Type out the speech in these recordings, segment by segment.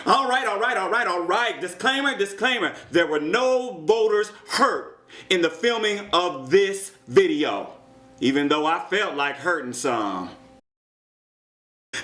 All right. Disclaimer. There were no voters hurt in the filming of this video, even though I felt like hurting some.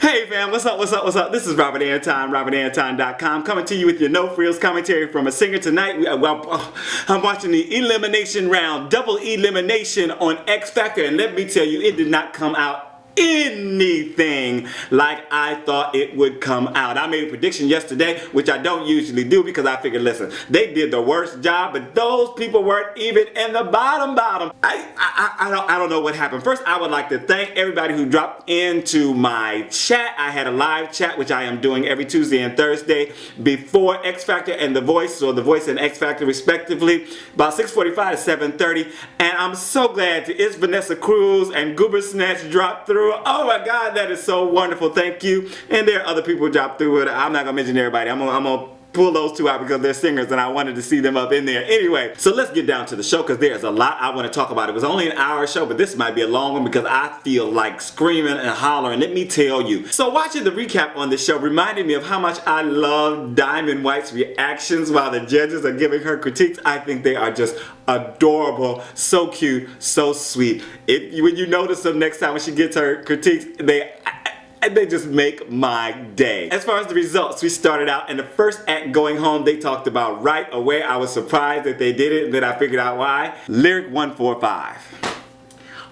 Hey fam, what's up? This is Robert Anton, robertanton.com, coming to you with your no frills commentary from a singer tonight. I'm watching the elimination round, Double Elimination on X Factor, and let me tell you, it did not come out anything like I thought it would come out. I made a prediction yesterday, which I don't usually do because I figured, listen, they did the worst job, but those people weren't even in the bottom. I don't know what happened. First, I would like to thank everybody who dropped into my chat. I had a live chat, which I am doing every Tuesday and Thursday before X Factor and The Voice, or The Voice and X Factor respectively, about 6:45 to 7:30, and I'm so glad it's Vanessa Cruz and Goober Snatch dropped through. Oh my God, that is so wonderful. Thank you. And there are other people who dropped through it. I'm not gonna mention everybody. I'm gonna pull those two out because they're singers and I wanted to see them up in there. Anyway, so let's get down to the show because there's a lot I want to talk about. It was only an hour show, but this might be a long one because I feel like screaming and hollering. Let me tell you. So watching the recap on this show reminded me of how much I love Diamond White's reactions while the judges are giving her critiques. I think they are just adorable, so cute, so sweet. When you notice them next time when she gets her critiques, they just make my day. As far as the results, we started out in the first act going home. They talked about right away. I was surprised that they did it, and then I figured out why. Lyric 145.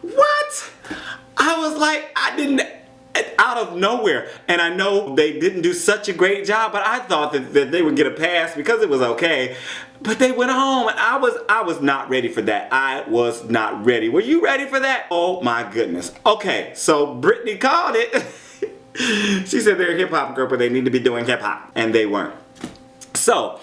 What? I was like, out of nowhere. And I know they didn't do such a great job, but I thought that they would get a pass because it was okay. But they went home and I was not ready for that. I was not ready. Were you ready for that? Oh my goodness. Okay, so Britney called it. She said they're a hip hop group, but they need to be doing hip hop. And they weren't. So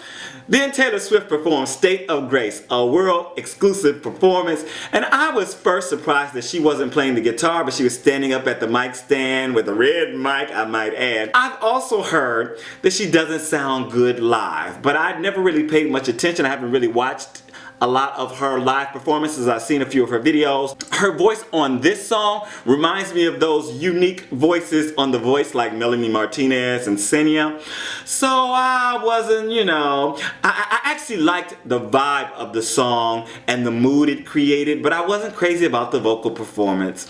then Taylor Swift performed State of Grace, a world exclusive performance, and I was first surprised that she wasn't playing the guitar, but she was standing up at the mic stand with a red mic, I might add. I've also heard that she doesn't sound good live, but I'd never really paid much attention. I haven't really watched a lot of her live performances. I've seen a few of her videos. Her voice on this song reminds me of those unique voices on The Voice like Melanie Martinez and Senia. So I wasn't, I actually liked the vibe of the song and the mood it created, but I wasn't crazy about the vocal performance.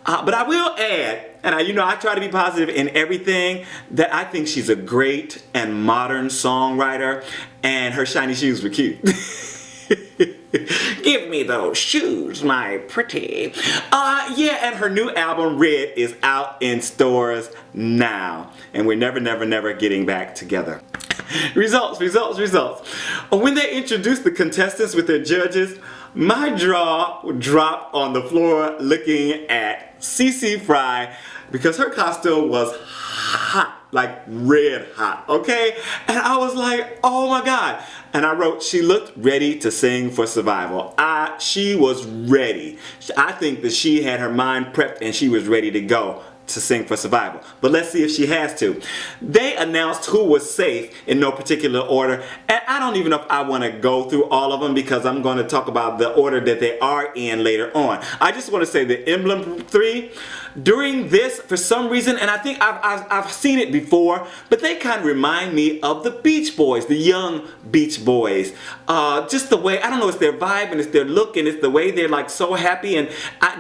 But I will add, and I try to be positive in everything, that I think she's a great and modern songwriter, and her shiny shoes were cute. Give me those shoes, my pretty. Yeah, and her new album, Red, is out in stores now. And we're never getting back together. Results. When they introduced the contestants with their judges, my jaw dropped on the floor looking at CeCe Frey because her costume was hot. Like red hot, okay? And I was like, oh my God. And I wrote, she looked ready to sing for Survival. She was ready. I think that she had her mind prepped and she was ready to go to sing for Survival. But let's see if she has to. They announced who was safe in no particular order, and I don't even know if I want to go through all of them because I'm going to talk about the order that they are in later on. I just want to say the Emblem 3, during this, for some reason, and I think I've seen it before, but they kind of remind me of the Beach Boys, the young Beach Boys. Just the way, I don't know, it's their vibe and it's their look and it's the way they're like so happy, and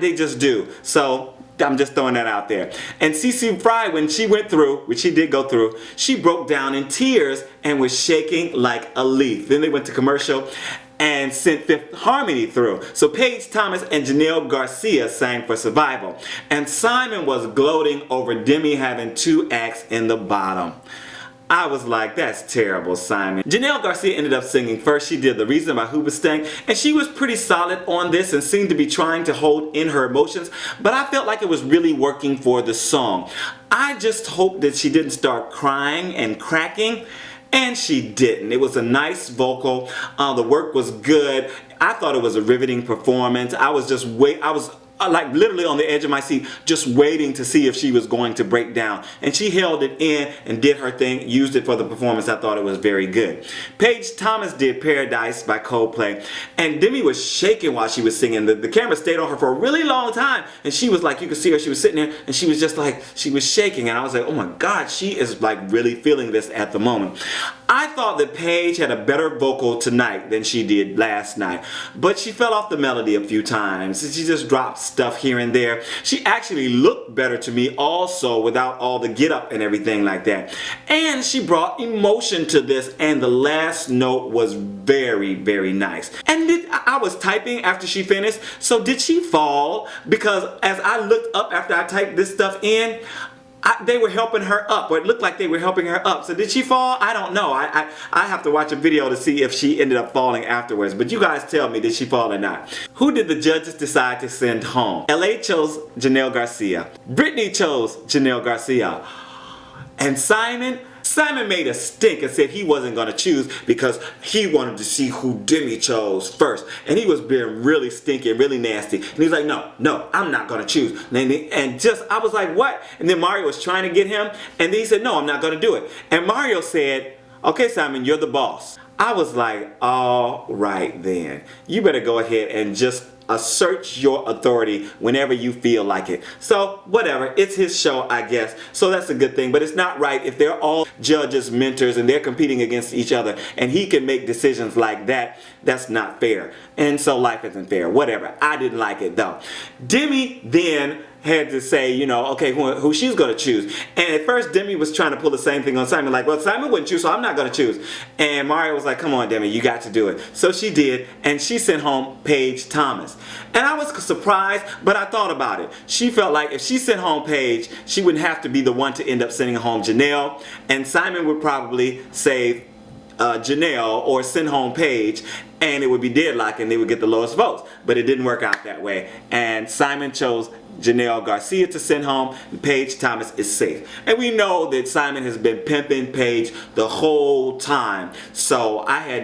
they just do. So I'm just throwing that out there. And CeCe Frey, when she went through, which she did go through, she broke down in tears and was shaking like a leaf. Then they went to commercial and sent Fifth Harmony through. So Paige Thomas and Jennel Garcia sang for Survival. And Simon was gloating over Demi having 2 acts in the bottom. I was like, that's terrible, Simon. Jennel Garcia ended up singing first. She did The Reason by Hoobastank, and she was pretty solid on this and seemed to be trying to hold in her emotions, but I felt like it was really working for the song. I just hope that she didn't start crying and cracking, and she didn't. It was a nice vocal. The work was good. I thought it was a riveting performance. I was like literally on the edge of my seat, just waiting to see if she was going to break down. And she held it in and did her thing, used it for the performance. I thought it was very good. Paige Thomas did Paradise by Coldplay, and Demi was shaking while she was singing. The camera stayed on her for a really long time, and she was like, you could see her, she was sitting there, and she was just like, she was shaking, and I was like, oh my God, she is like really feeling this at the moment. I thought that Paige had a better vocal tonight than she did last night, but she fell off the melody a few times. She just dropped stuff here and there. She actually looked better to me also without all the get up and everything like that. And she brought emotion to this, and the last note was very, very nice. And I was typing after she finished, so did she fall? Because as I looked up after I typed this stuff in, they were helping her up, or it looked like they were helping her up. So did she fall? I don't know. I have to watch a video to see if she ended up falling afterwards. But you guys tell me, did she fall or not? Who did the judges decide to send home? LA chose Jennel Garcia. Britney chose Jennel Garcia. And Simon made a stink and said he wasn't going to choose because he wanted to see who Demi chose first. And he was being really stinky and really nasty. And he's like, no, I'm not going to choose. And just, I was like, what? And then Mario was trying to get him. And then he said, no, I'm not going to do it. And Mario said, okay, Simon, you're the boss. I was like, all right then. You better go ahead and just assert your authority whenever you feel like it. So whatever, it's his show, I guess, so that's a good thing. But it's not right if they're all judges, mentors, and they're competing against each other and he can make decisions like that. That's not fair, and so life isn't fair. Whatever, I didn't like it though. Demi then had to say, you know, okay, who she's going to choose. And at first, Demi was trying to pull the same thing on Simon, like, well, Simon wouldn't choose, so I'm not going to choose. And Mario was like, come on, Demi, you got to do it. So she did, and she sent home Paige Thomas. And I was surprised, but I thought about it. She felt like if she sent home Paige, she wouldn't have to be the one to end up sending home Jennel, and Simon would probably save Jennel or send home Paige, and it would be deadlocked and they would get the lowest votes. But it didn't work out that way, and Simon chose Jennel Garcia to send home. Paige Thomas is safe. And we know that Simon has been pimping Paige the whole time, so I had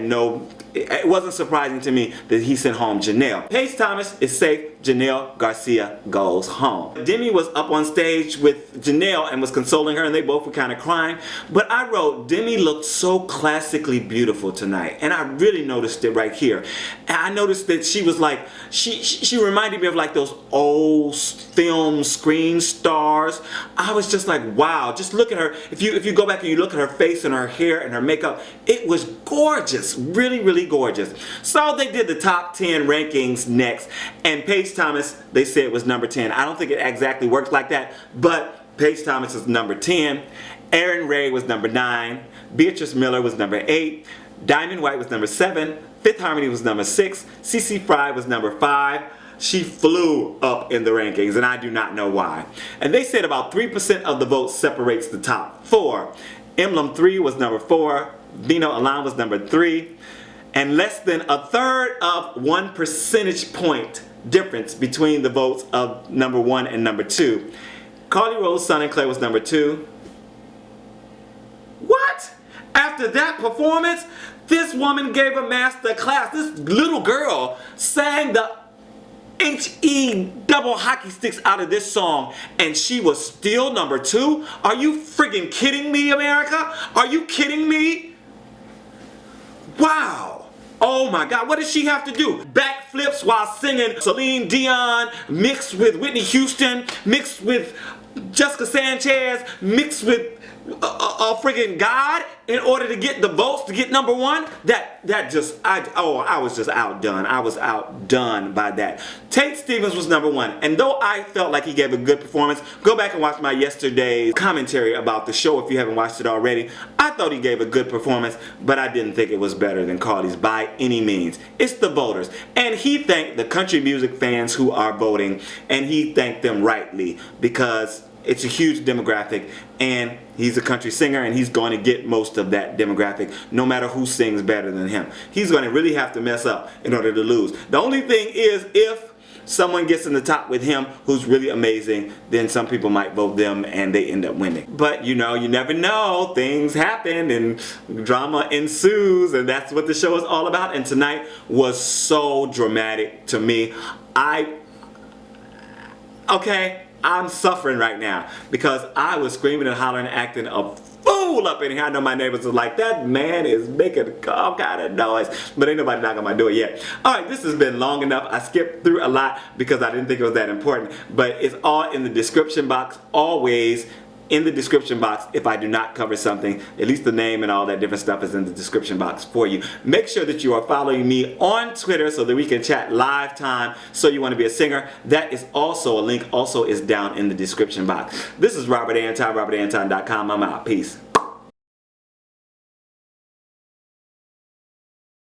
it wasn't surprising to me that he sent home Jennel. Paige Thomas is safe. Jennel Garcia goes home. Demi was up on stage with Jennel and was consoling her, and they both were kind of crying. But I wrote, Demi looked so classically beautiful tonight, and I really noticed it right here. And I noticed that she was like, she reminded me of like those old film screen stars. I was just like, wow, just look at her. If you go back and you look at her face and her hair and her makeup, it was gorgeous, really, really gorgeous. So they did the top 10 rankings next, and Paige Thomas, they said, was number 10. I don't think it exactly works like that, but Paige Thomas is number 10. Arin Ray was number 9. Beatrice Miller was number 8. Diamond White was number 7. Fifth Harmony was number 6. CeCe Frey was number 5. She flew up in the rankings, and I do not know why. And they said about 3% of the votes separates the top 4. Emblem 3 was number 4. Vino Alan was number 3. And less than a third of 1 percentage point difference between the votes of number 1 and number 2. Carly Rose Sonenclar was number 2. What? After that performance, this woman gave a master class. This little girl sang the H-E double hockey sticks out of this song, and she was still number 2? Are you friggin' kidding me, America? Are you kidding me? Wow. Oh my God, what does she have to do? Backflips while singing Celine Dion, mixed with Whitney Houston, mixed with Jessica Sanchez, mixed with a friggin' God in order to get the votes to get number 1? I was just outdone. I was outdone by that. Tate Stevens was number 1, and though I felt like he gave a good performance, go back and watch my yesterday's commentary about the show if you haven't watched it already. I thought he gave a good performance, but I didn't think it was better than Cardi's by any means. It's the voters, and he thanked the country music fans who are voting, and he thanked them rightly because it's a huge demographic, and he's a country singer, and he's going to get most of that demographic no matter who sings better than him. He's going to really have to mess up in order to lose. The only thing is, if someone gets in the top with him who's really amazing, then some people might vote them and they end up winning. But you know, you never know. Things happen and drama ensues, and that's what the show is all about. And tonight was so dramatic to me. Okay, I'm suffering right now because I was screaming and hollering and acting a fool up in here. I know my neighbors are like, that man is making all kind of noise, but ain't nobody knocking on my door yet. Alright, this has been long enough. I skipped through a lot because I didn't think it was that important, but it's all in the description box, always in the description box. If I do not cover something, at least the name and all that different stuff is in the description box for you. Make sure that you are following me on Twitter so that we can chat live time. So You Want to Be a Singer, that is also a link, also is down in the description box. This is Robert Anton, robertanton.com. I'm out. Peace.